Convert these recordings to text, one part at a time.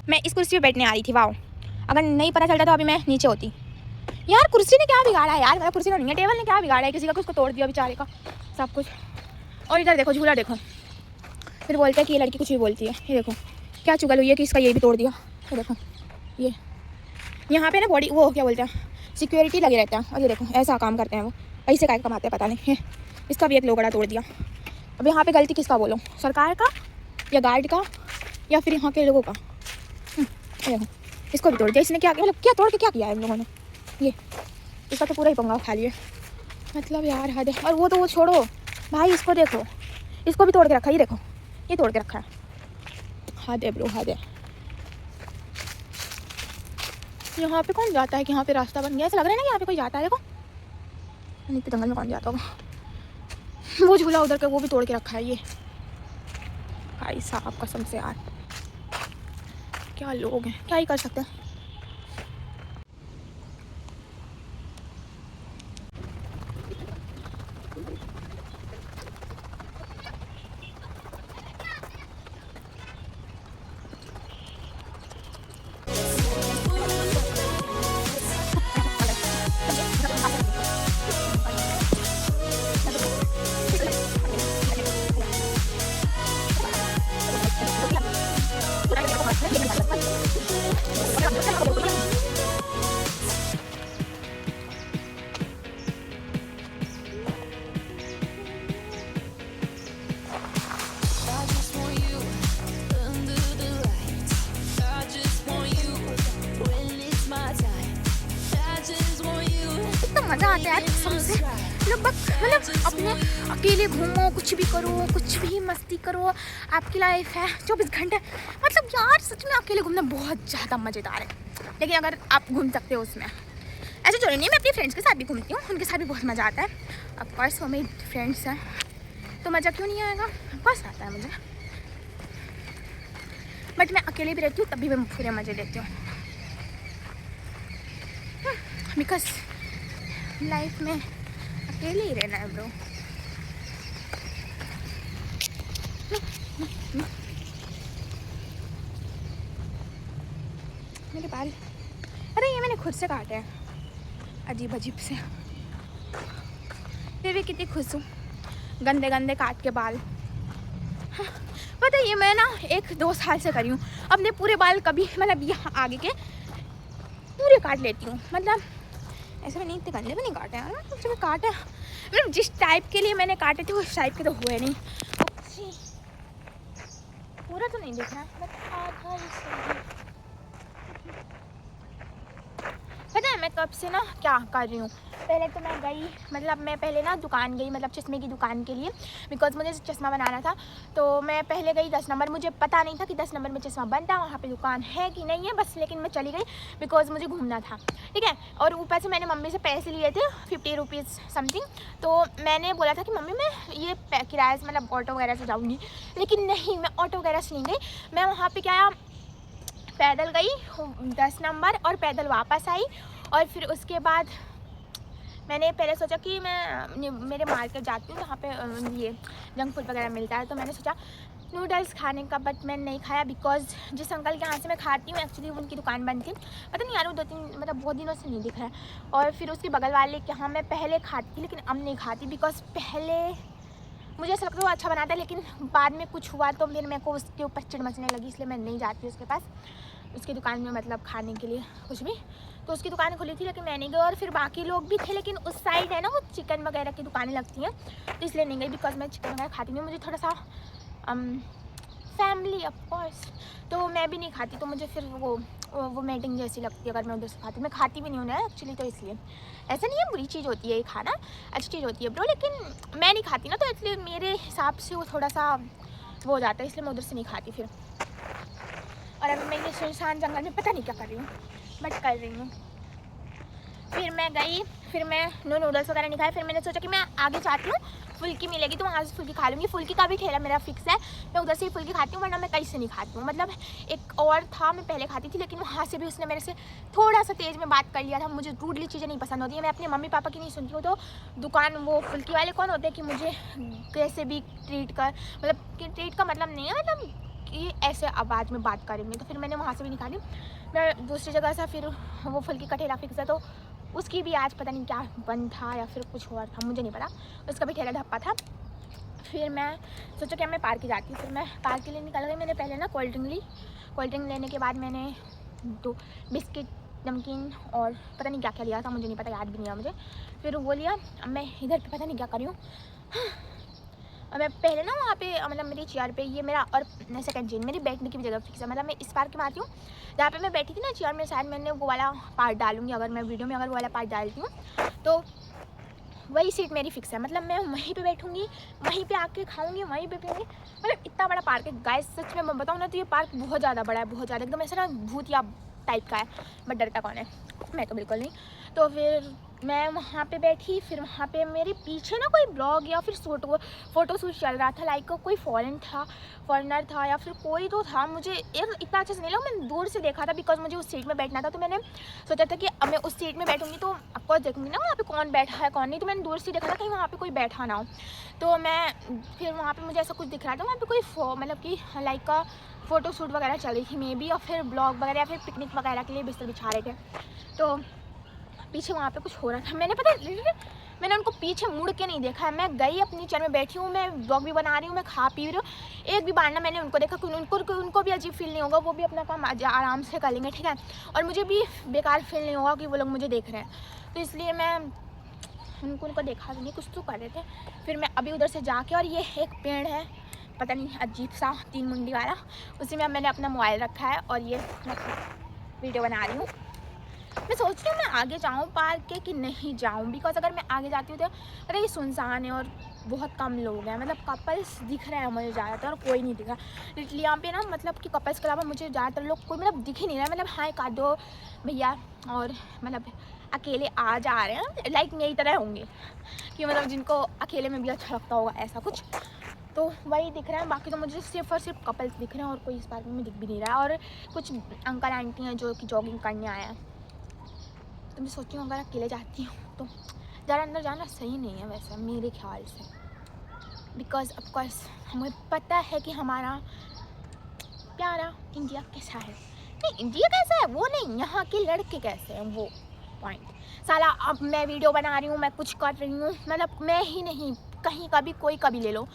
मैं इस कुर्सी पे बैठने आ रही थी। वाओ, अगर नहीं पता चलता तो अभी मैं नीचे होती। यार कुर्सी ने क्या बिगाड़ा है यार, मतलब कुर्सी तो नहीं है, टेबल ने क्या बिगाड़ा है, किसी का कुछ को तोड़ दिया बेचारे का सब कुछ। और इधर देखो झूला देखो, फिर बोलते हैं कि ये लड़की कुछ भी बोलती है। ये देखो क्या चुगल हुई है कि इसका ये भी तोड़ दिया। ये देखो ये यहाँ पे ना बॉडी वो क्या बोलते हैं सिक्योरिटी लगे रहते हैं, और ये देखो ऐसा काम करते हैं वो, पैसे काय कमाते हैं पता नहीं। इसका भी एक लोगड़ा तोड़ दिया। अब यहाँ पे गलती किसका बोलो, सरकार का या गार्ड का या फिर यहाँ के लोगों का। देखो इसको भी तोड़ दिया इसने, क्या मतलब क्या तोड़ के क्या किया है इन लोगों ने। ये इसका तो पूरा ही पंगा खा लिया, मतलब यार हद है। और वो तो वो छोड़ो भाई, इसको देखो, इसको भी तोड़ के रखा है। ये देखो ये तोड़ के रखा है, हद है ब्रो हद है। यहाँ पे कौन जाता है कि यहाँ पे रास्ता बन गया, ऐसा लग रहा है ना कि यहाँ पे कोई जाता है। देखो नहीं तो जंगल में कौन जाता होगा। वो झूला उधर का वो भी तोड़ के रखा है। ये भाई साहब कसम से यार, क्या लोग हैं, क्या ही कर सकते हैं। मज़ा आता है सबसे, मतलब अपने अकेले घूमो, कुछ भी करो, कुछ भी मस्ती करो, आपकी लाइफ है 24 घंटे। मतलब यार सच में अकेले घूमना बहुत ज़्यादा मज़ेदार है, लेकिन अगर आप घूम सकते हो उसमें। ऐसे जरूरी नहीं, मैं अपनी फ्रेंड्स के साथ भी घूमती हूँ, उनके साथ भी बहुत मज़ा आता है। ऑफकोर्स वो मेरी फ्रेंड्स हैं तो मज़ा क्यों नहीं आएगा, ऑफकोर्स आता है मुझे। बट मैं अकेले भी रहती हूँ तभी मैं पूरे मज़े लेती हूँ, बिकॉज लाइफ में अकेले ही रहना है ब्रो। मेरे बाल, अरे ये मैंने खुद से काटे हैं अजीब अजीब से, फिर भी कितनी खुश हूँ गंदे गंदे काट के बाल। पता है ये मैं ना 1-2 साल से करी हूँ, अपने पूरे बाल कभी मतलब यहाँ आगे के पूरे काट लेती हूँ। मतलब ऐसे में नहीं इतने गंदे भी नहीं काटे हैं, मतलब काटे मतलब जिस टाइप के लिए मैंने काटे थे उस टाइप के तो हुए नहीं। पूरा तो नहीं दिख रहा बट आधा ही। पता है मैं कब से ना क्या कर रही हूँ, पहले तो मैं गई मतलब मैं पहले ना दुकान गई, मतलब चश्मे की दुकान के लिए, बिकॉज मुझे चश्मा बनाना था। तो मैं पहले गई 10 नंबर, मुझे पता नहीं था कि 10 नंबर में चश्मा बनता है, वहाँ पे दुकान है कि नहीं है बस, लेकिन मैं चली गई बिकॉज मुझे घूमना था, ठीक है। और ऊपर से मैंने मम्मी से पैसे लिए थे 50 रुपीज़ समथिंग। तो मैंने बोला था कि मम्मी मैं ये किराए से मतलब ऑटो वगैरह से जाऊँगी, लेकिन नहीं मैं ऑटो वगैरह से नहीं गई, मैं वहाँ पर क्या पैदल गई 10 नंबर और पैदल वापस आई। और फिर उसके बाद मैंने पहले सोचा कि मैं मेरे मार्केट जाती हूँ, वहाँ पे ये जंक फूड वगैरह मिलता है, तो मैंने सोचा नूडल्स खाने का, बट मैंने नहीं खाया बिकॉज जिस अंकल के यहाँ से मैं खाती हूँ एक्चुअली उनकी दुकान बंद थी, पता नहीं यार वो 2-3 मतलब बहुत दिनों से नहीं दिख रहा है। और फिर उसके बगल वाले के यहाँ मैं पहले खाती थी लेकिन अब नहीं खाती, बिकॉज पहले मुझे ऐसा लगता है वो अच्छा बनाता है, लेकिन बाद में कुछ हुआ तो फिर मेरे को उसके ऊपर चिढ़ मचने लगी, इसलिए मैं नहीं जाती उसके पास, उसकी दुकान में मतलब खाने के लिए कुछ भी। तो उसकी दुकान खुली थी लेकिन मैं नहीं गई, और फिर बाकी लोग भी थे लेकिन उस साइड है ना वो चिकन वगैरह की दुकानें लगती हैं, तो इसलिए नहीं गई बिकॉज मैं चिकन वगैरह खाती नहीं, मुझे थोड़ा सा फैमिली ऑफकोर्स, तो मैं भी नहीं खाती, तो मुझे फिर वो मेटिंग जैसी लगती है अगर मैं उधर से खाती, मैं खाती भी नहीं हूँ ना एक्चुअली, तो इसलिए ऐसा नहीं है बुरी चीज़ होती है ये खाना, अच्छी चीज़ होती है ब्रो, लेकिन मैं नहीं खाती ना, तो इसलिए मेरे हिसाब से वो थोड़ा सा वो हो जाता है, इसलिए मैं उधर से नहीं खाती फिर। और अभी मैं ये सुनसान जंगल में पता नहीं क्या कर रही हूँ बट कर रही हूँ। फिर मैं गई, फिर मैं नूडल्स वगैरह नहीं खाए, फिर मैंने सोचा कि मैं आगे जाती हूँ फुल्की मिलेगी तो वहाँ से फुल्की खा लूँगी, फुल्की का भी ठेला मेरा फिक्स है, मैं उधर से ही फुल्की खाती हूँ वरना मैं कहीं से नहीं खाती हूँ। मतलब एक और था मैं पहले खाती थी लेकिन वहाँ से भी उसने मेरे से थोड़ा सा तेज़ में बात कर लिया था, मुझे रूडली चीज़ें नहीं पसंद होती है, मैं अपने मम्मी पापा की नहीं सुनती हूँ, तो दुकान वो फुल्की वाले कौन होते हैं कि मुझे कैसे भी ट्रीट कर, मतलब ट्रीट का मतलब नहीं है, मतलब कि ऐसे आवाज़ में बात करेंगे, तो फिर मैंने वहाँ से भी निकाली। मैं दूसरी जगह से फिर वो फल की कठेला फिक्स है, तो उसकी भी आज पता नहीं क्या बंद था या फिर कुछ और था, मुझे नहीं पता, उसका भी ठेला ढप्पा था। फिर मैं सोचा कि मैं पार्क जाती हूँ, फिर मैं पार्क के लिए निकल गई। मैंने पहले ना कोल्ड ड्रिंक ली, कोल्ड ड्रिंक लेने के बाद मैंने 2 बिस्किट, नमकीन और पता नहीं क्या क्या लिया था, मुझे नहीं पता, याद भी नहीं है मुझे। फिर वो लिया। अब मैं इधर पे पता नहीं क्या कर रही हूँ। और मैं पहले ना वहाँ पे मतलब मेरी चेयर पे, ये मेरा और सेकंड चेन मेरी बैठने की भी जगह फिक्स है, मतलब मैं इस पार्क में आती हूँ जहाँ पे मैं बैठी थी ना चेयर में, शायद मैंने वो वाला पार्ट डालूंगी, अगर मैं वीडियो में अगर वो वाला पार्ट डालती हूँ तो वही सीट मेरी फिक्स है, मतलब मैं वहीं पे बैठूंगी, वहीं पे आके खाऊंगी, वहीं पे पीऊँगी। मतलब इतना बड़ा पार्क है गाइस, सच में मैं बताऊँ ना तो ये पार्क बहुत ज़्यादा बड़ा है, बहुत ज़्यादा, एकदम ऐसा ना भूतिया टाइप का है, बट डरता कौन है, मैं तो बिल्कुल नहीं। तो फिर मैं वहाँ पे बैठी, फिर वहाँ पे मेरे पीछे ना कोई ब्लॉग या फिर फ़ोटो शूट चल रहा था, लाइक कोई फॉरेनर था या फिर कोई तो था, मुझे इतना अच्छे से नहीं लगा, मैंने दूर से देखा था बिकॉज मुझे उस सीट में बैठना था। तो मैंने सोचा था कि अब मैं उस सीट में बैठूंगी तो ऑफकोर्स देखूंगी ना वहाँ पे कौन बैठा है कौन नहीं, तो मैंने दूर से देखा था कहीं वहाँ पे कोई बैठा ना हो। तो मैं फिर वहाँ पे मुझे ऐसा कुछ दिख रहा था, वहाँ पे कोई मतलब कि लाइक फ़ोटो शूट वगैरह चल रही थी मे बी, और फिर ब्लॉग वगैरह या फिर पिकनिक वगैरह के लिए बिस्तर बिछा रहे थे। तो पीछे वहाँ पे कुछ हो रहा था, मैंने उनको पीछे मुड़ के नहीं देखा है। मैं गई अपनी चेयर में बैठी हूँ, मैं ब्लॉग भी बना रही हूँ, मैं खा पी रही हूँ, एक भी बार ना मैंने उनको देखा, उनको भी अजीब फील नहीं होगा, वो भी अपना काम आराम से कर लेंगे, ठीक है, और मुझे भी बेकार फील नहीं होगा कि वो लोग मुझे देख रहे हैं। तो इसलिए मैं उनको देखा भी नहीं, कुछ तो कर रहे थे। फिर मैं अभी उधर से जाके, और ये एक पेड़ है पता नहीं अजीब सा 3 मुंडी वाला, उसी में मैंने अपना मोबाइल रखा है और ये वीडियो बना रही हूँ। मैं सोच रही हूँ मैं आगे जाऊँ पार्क के कि नहीं जाऊँ, बिकॉज अगर मैं आगे जाती हूँ तो अरे ये सुनसान है और बहुत कम लोग हैं, मतलब कपल्स दिख रहे हैं मुझे ज़्यादातर, और कोई नहीं दिख रहा लिटरली यहाँ पे ना, मतलब कि कपल्स के अलावा मुझे ज़्यादातर लोग कोई मतलब दिख ही नहीं रहा है। मतलब हाँ एक आध दो भैया और मतलब अकेले आ जा रहे हैं, लाइक मेरी तरह होंगे कि मतलब जिनको अकेले में भी अच्छा लगता होगा ऐसा कुछ, तो वही दिख रहा है। बाकी तो मुझे सिर्फ और सिर्फ कपल्स दिख रहे हैं और कोई इस पार्क में दिख भी नहीं रहा है, और कुछ अंकल आंटी हैं जो कि जॉगिंग करने आए हैं। तो मैं सोचती हूँ अगर अकेले जाती हूँ तो ज़्यादा अंदर जाना सही नहीं है वैसे मेरे ख्याल से, बिकॉज ऑफकोर्स हमें पता है कि हमारा प्यारा इंडिया कैसा है। नहीं इंडिया कैसा है वो नहीं, यहाँ के लड़के कैसे हैं वो पॉइंट। साला अब मैं वीडियो बना रही हूँ, मैं कुछ कर रही हूँ, मतलब मैं ही नहीं, कहीं का भी कोई कभी ले लो,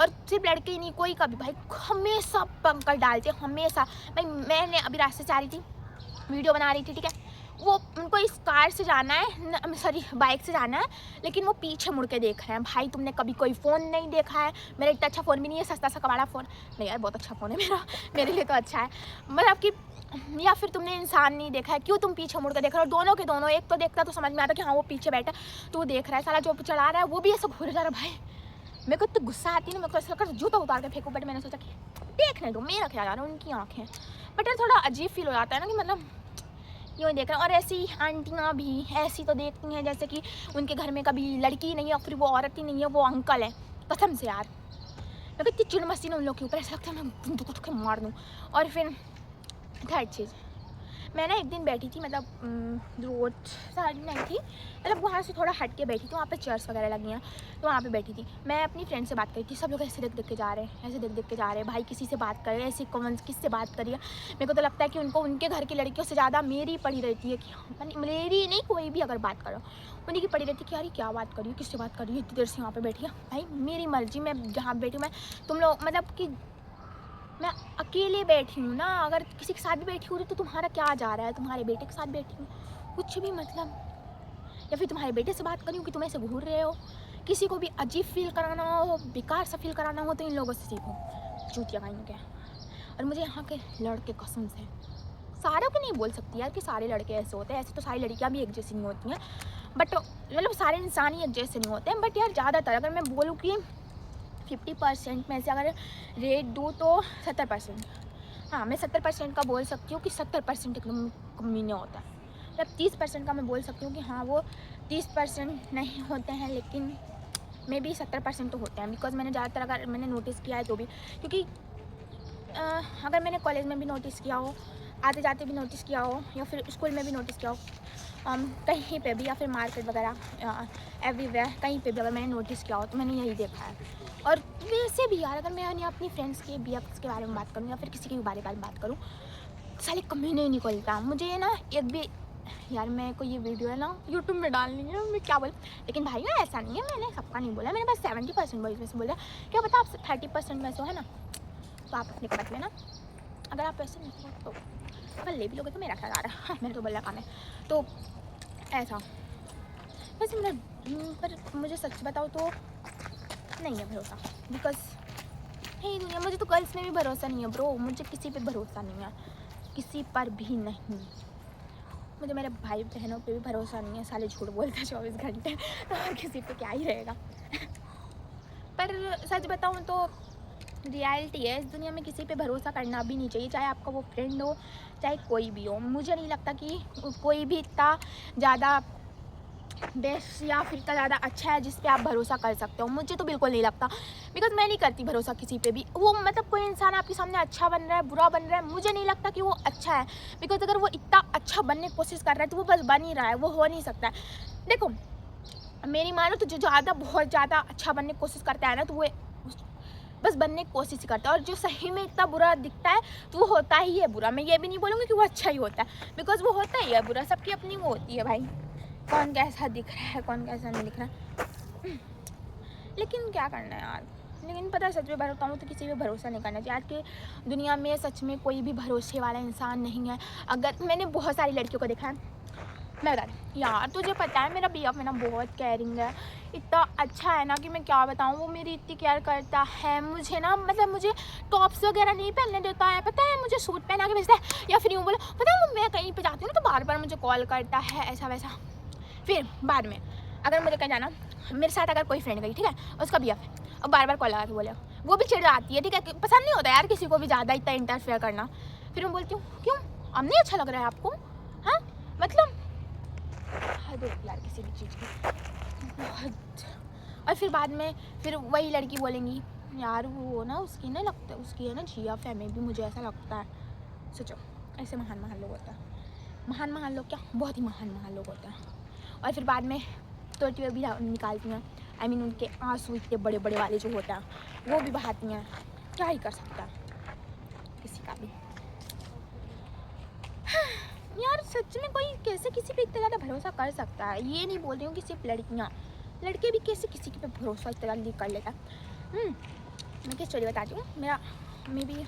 और सिर्फ लड़के ही नहीं कोई कभी, भाई हमेशा पंकज डालते हमेशा। भाई मैंने अभी रास्ते से आ रही थी, वीडियो बना रही थी, ठीक है, वो उनको इस कार से जाना है, सॉरी बाइक से जाना है, लेकिन वो पीछे मुड़ के देख रहे हैं। भाई तुमने कभी कोई फ़ोन नहीं देखा है, मेरा इतना अच्छा फ़ोन भी नहीं है, सस्ता सा कबाड़ा फ़ोन नहीं यार, बहुत अच्छा फ़ोन है मेरा, मेरे लिए तो अच्छा है, मतलब कि या फिर तुमने इंसान नहीं देखा है, क्यों तुम पीछे मुड़ के देख रहे हो। दोनों के दोनों, एक तो देखता तो समझ में आता कि हाँ वो पीछे बैठा तो वो देख रहा है, साला जो चला रहा है वो भी ऐसा घूर जा रहा है। भाई मेरे को इतना गुस्सा आती है ना, मेरे को ऐसा लगता है जूता उतार के फेंकू, बट मैंने सोचा कि देखने दो, मेरा क्या यार उनकी आँखें, बट यार थोड़ा अजीब फील हो जाता है ना कि मतलब यूँ देख रहे हैं। और ऐसी आंटियाँ भी ऐसी तो देखती हैं जैसे कि उनके घर में कभी लड़की नहीं है और फिर वो औरत ही नहीं है, वो अंकल है, कसम से यार मैं इतनी चिड़ मस्ती ना उन लोग के ऊपर, ऐसा लगता है मैं बंदूक उठ के मार दूँ। और फिर थर्ड चीज़, मैं ना एक दिन बैठी थी, मतलब रोड साइड नहीं थी, मतलब वहाँ से थोड़ा हट के बैठी थी, वहाँ पे चेयर्स वगैरह लगी हैं, तो वहाँ पे बैठी थी। मैं अपनी फ्रेंड से बात करी थी, सब लोग ऐसे देख देख के जा रहे हैं, ऐसे देख देख के जा रहे हैं, भाई किसी से बात कर रहे हैं, ऐसे कौन किससे बात करिए। मेरे को तो लगता है कि उनको उनके घर की लड़कियों से ज़्यादा मेरी पड़ी रहती है, कि मेरी नहीं कोई भी अगर बात करो उन्हीं की पड़ी रहती है कि यार क्या बात करी है, किससे बात करी है, इतनी देर से यहाँ पर बैठी है। भाई मेरी मर्जी, मैं जहाँ बैठी मैं, तुम लोग मतलब कि मैं अकेले बैठी हूँ ना, अगर किसी के साथ भी बैठी हूँ तो तुम्हारा क्या जा रहा है, तुम्हारे बेटे के साथ बैठी हूँ कुछ भी मतलब, या फिर तुम्हारे बेटे से बात करी हूँ कि तुम ऐसे घूर रहे हो। किसी को भी अजीब फील कराना हो, बेकार सा फील कराना हो तो इन लोगों से सीखो, चूतिया कहीं के। और मुझे यहाँ के लड़के कसम से, सारों के नहीं बोल सकती यार कि सारे लड़के ऐसे होते हैं, ऐसे तो सारी लड़कियाँ भी एक जैसी नहीं होती हैं, बट मतलब सारे इंसान ही एक जैसे नहीं होते हैं, बट यार ज़्यादातर अगर मैं बोलूँ कि 50% में से अगर रेट दूँ तो 70%, हाँ मैं 70% का बोल सकती हूँ कि 70% एकदम कमीने होता है। मतलब 30% का मैं बोल सकती हूँ कि हाँ वो 30% नहीं होते हैं, लेकिन मे बी 70% तो होते हैं, बिकॉज मैंने ज़्यादातर अगर मैंने नोटिस किया है तो भी, क्योंकि अगर मैंने कॉलेज में भी नोटिस किया हो, आते जाते भी नोटिस किया हो, या फिर स्कूल में भी नोटिस किया हो, कहीं पे भी या फिर मार्केट वगैरह एवरीवेयर कहीं पे भी अगर मैंने नोटिस किया हो तो मैंने यही देखा है। और वैसे भी यार अगर मैं अपनी फ्रेंड्स के BFs के बारे में बात करूँ या फिर किसी के बारे में बात करूँ, साले कमीने ही निकलता मुझे ना एक भी। यार मेरे को ये वीडियो है ना यूट्यूब में डालनी है, मैं क्या बोलूँ, लेकिन भाई ऐसा नहीं है, मैंने सबका नहीं बोला, मैंने बस 70% बॉयज़ में से बोला। क्या पता आप 30% में से है ना, तो आप अपने को मत लेना। अगर आप ऐसे नहीं हो तो पर ले भी लोगे तो मेरा क्या आ रहा है, हाँ, मेरा तो बोला काम है। तो ऐसा वैसे मेरा पर मुझे सच बताओ तो नहीं है भरोसा, बिकॉज है दुनिया, मुझे तो गर्ल्स में भी भरोसा नहीं है ब्रो, मुझे किसी पे भरोसा नहीं है, किसी पर भी नहीं। मुझे मेरे भाई बहनों पे भी भरोसा नहीं है, साले झूठ बोलते 24 घंटे और किसी पे क्या ही रहेगा। पर सच बताऊँ तो रियलिटी है, इस दुनिया में किसी पे भरोसा करना भी नहीं चाहिए, चाहे आपका वो फ्रेंड हो चाहे कोई भी हो। मुझे नहीं लगता कि कोई भी इतना ज़्यादा बेस्ट या फिर इतना ज़्यादा अच्छा है जिस पे आप भरोसा कर सकते हो, मुझे तो बिल्कुल नहीं लगता। बिकॉज मैं नहीं करती भरोसा किसी पे भी। वो मतलब कोई इंसान आपके सामने अच्छा बन रहा है बुरा बन रहा है, मुझे नहीं लगता कि वो अच्छा है। बिकॉज अगर वो इतना अच्छा बनने की कोशिश कर रहा है तो वो बस बन ही रहा है, वो हो नहीं सकता है। देखो मेरी मानो तो जो ज़्यादा बहुत ज़्यादा अच्छा बनने की कोशिश करता है ना, तो वो बस बनने की कोशिश करता है। और जो सही में इतना बुरा दिखता है तो वो होता ही है बुरा। मैं ये भी नहीं बोलूँगी कि वो अच्छा ही होता है, बिकॉज वो होता ही है बुरा। सबकी अपनी वो होती है भाई, कौन कैसा दिख रहा है कौन कैसा नहीं दिख रहा है। लेकिन क्या करना है यार, लेकिन पता है सच में बताऊँ तो किसी पे भरोसा नहीं करना चाहिए। आज की दुनिया में सच में कोई भी भरोसे वाला इंसान नहीं है। अगर मैंने बहुत सारी लड़कियों को देखा है, मैं बता रही यार, तुझे पता है मेरा BF मेरा बहुत केयरिंग है, इतना अच्छा है ना कि मैं क्या बताऊँ। वो मेरी इतनी केयर करता है, मुझे ना मतलब मुझे टॉप्स वगैरह नहीं पहनने देता है, पता है मुझे सूट पहना के भेजता है। या फिर यूँ बोलो, पता है मैं कहीं पे जाती हूँ ना तो बार बार मुझे कॉल करता है ऐसा वैसा। फिर बाद में अगर मुझे कहीं जाना, मेरे साथ अगर कोई फ्रेंड गई ठीक है, उसका BF है और बार बार कॉल लगा के बोले, वो भी चिढ़ जाती है ठीक है। पसंद नहीं होता यार किसी को भी ज़्यादा इतना इंटरफेयर करना। फिर मैं बोलती हूँ क्यों, अब नहीं अच्छा लग रहा है आपको, हाँ मतलब हद होती यार किसी भी चीज़ की बहुत। और फिर बाद में फिर वही लड़की बोलेंगी यार वो ना उसकी ना लगता है उसकी है ना GF है, में भी मुझे ऐसा लगता है। सोचो ऐसे महान महान लोग होते हैं, महान लोग क्या बहुत ही महान लोग होते हैं। और फिर बाद में टोटी भी निकालती हैं, I mean उनके आंसू इतने बड़े बड़े वाले जो होता है वो भी बहाती हैं। क्या ही कर सकता है किसी का भी। यार सच में कोई कैसे किसी पे इतना ज़्यादा भरोसा कर सकता है, ये नहीं बोल रही हूँ कि सिर्फ लड़कियाँ, लड़के भी कैसे किसी के पे भरोसा इतना जल्दी कर लेता। मैं क्या स्टोरी बताती हूँ। मेरा मे बी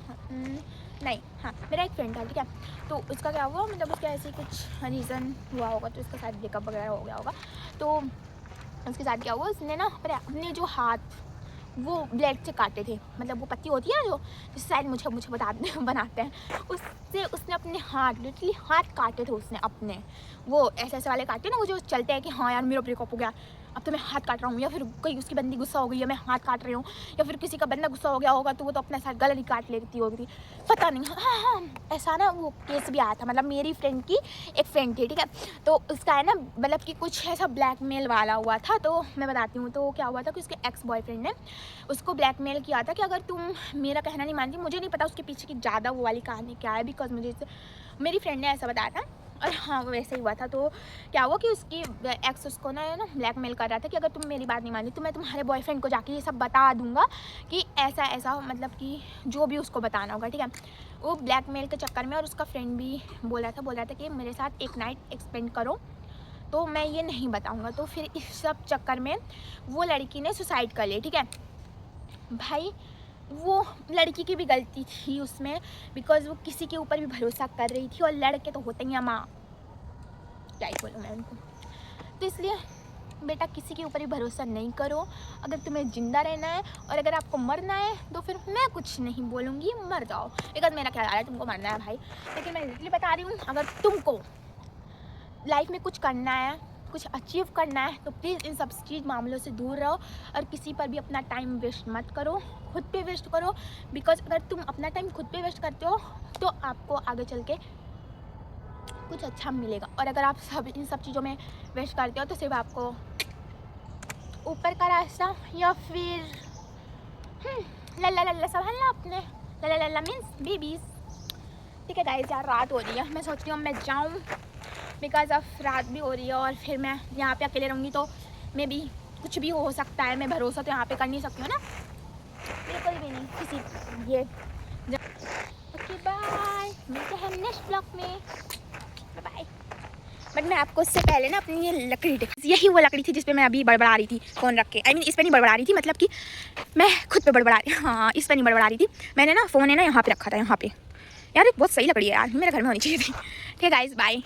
नहीं हाँ मेरा एक फ्रेंड था ठीक है, तो उसका क्या हुआ मतलब उसका ऐसे कुछ रीज़न हुआ होगा तो उसका शायद ब्रेकअप वगैरह हो गया होगा। तो उसके साथ क्या हुआ, उसने ना अपने जो हाथ वो ब्लेड से काटे थे, मतलब वो पत्ती होती है ना जो जिससे शायद मुझे बनाते हैं, उससे उसने अपने हाथ लिटरली हाथ काटे थे उसने अपने। वो ऐसे ऐसे वाले काटे ना वो जो चलते हैं कि हाँ यार मेरा ब्रेकअप हो गया अब तो मैं हाथ काट रहा हूँ, या फिर कोई उसकी बंदी गुस्सा हो गई है मैं हाथ काट रही हूँ, या फिर किसी का बंदा गुस्सा हो गया होगा तो वो तो अपना साथ गला ही काट लेती होगी, पता नहीं। हाँ ऐसा ना वो केस भी आया था, मतलब मेरी फ्रेंड की एक फ्रेंड थी ठीक है, तो उसका है ना मतलब कि कुछ ऐसा ब्लैकमेल वाला हुआ था। तो मैं बताती हूँ, तो क्या हुआ था कि उसके एक्स बॉयफ्रेंड ने उसको ब्लैकमेल किया था कि अगर तुम मेरा कहना नहीं मानती, मुझे नहीं पता उसके पीछे की ज़्यादा वो वाली कहानी क्या है, बिकॉज मुझे मेरी फ्रेंड ने ऐसा बताया था। और हाँ वो वैसे ही हुआ था। तो क्या हुआ कि उसकी एक्स उसको ना ब्लैकमेल कर रहा था कि अगर तुम मेरी बात नहीं मानी तो मैं तुम्हारे बॉयफ्रेंड को जाके ये सब बता दूंगा कि ऐसा ऐसा, मतलब कि जो भी उसको बताना होगा ठीक है। वो ब्लैकमेल के चक्कर में, और उसका फ्रेंड भी बोल रहा था कि मेरे साथ एक नाइट एक्सपेंड करो तो मैं ये नहीं बताऊँगा। तो फिर इस सब चक्कर में वो लड़की ने सुसाइड कर लिया ठीक है। भाई वो लड़की की भी गलती थी उसमें, बिकॉज वो किसी के ऊपर भी भरोसा कर रही थी, और लड़के तो होते ही हैं माँ, क्या ही बोलूँ मैं उनको। तो इसलिए बेटा किसी के ऊपर भी भरोसा नहीं करो। अगर तुम्हें ज़िंदा रहना है और अगर आपको मरना है तो फिर मैं कुछ नहीं बोलूँगी, मर जाओ, बिकॉज मेरा क्या है तुमको मरना है भाई। लेकिन मैं इसलिए बता रही हूँ अगर तुमको लाइफ में कुछ करना है कुछ अचीव करना है तो प्लीज़ इन सब चीज़ मामलों से दूर रहो, और किसी पर भी अपना टाइम वेस्ट मत करो, खुद पे वेस्ट करो। बिकॉज अगर तुम अपना टाइम खुद पे वेस्ट करते हो तो आपको आगे चल के कुछ अच्छा मिलेगा, और अगर आप इन सब चीज़ों में वेस्ट करते हो तो सिर्फ आपको ऊपर का रास्ता या फिर लल्ला लल्ला संभालना अपने, लल्ला लल्ला मीन्स बेबीज़। ठीक है गाइस, यार रात हो रही है, मैं सोच रही हूँ मैं जाऊँ बिकॉज ऑफ रात भी हो रही है और फिर मैं यहाँ पे अकेले रहूँगी तो मे भी कुछ भी हो सकता है। मैं भरोसा तो यहाँ पे कर नहीं सकती हूँ ना, बिल्कुल भी नहीं किसी ये। ओके बाय, मिलते हैं नेक्स्ट ब्लॉग में, बाय बाय। बट मैं आपको उससे पहले ना अपनी ये लकड़ी दिखा, यही वो लकड़ी थी जिस पे मैं अभी बड़बड़ा रही थी फ़ोन रख के। आई मीन इस पर नहीं बड़बड़ा रही थी, मतलब कि मैं खुद पे बड़बड़ा रही, हाँ इस पर नहीं बड़बड़ा रही थी। मैंने ना फ़ोन है ना यहाँ पे रखा था, यहाँ पे। यार बहुत सही लकड़ी है यार, मेरे घर में होनी चाहिए थी। ठीक है गाइस, बाय।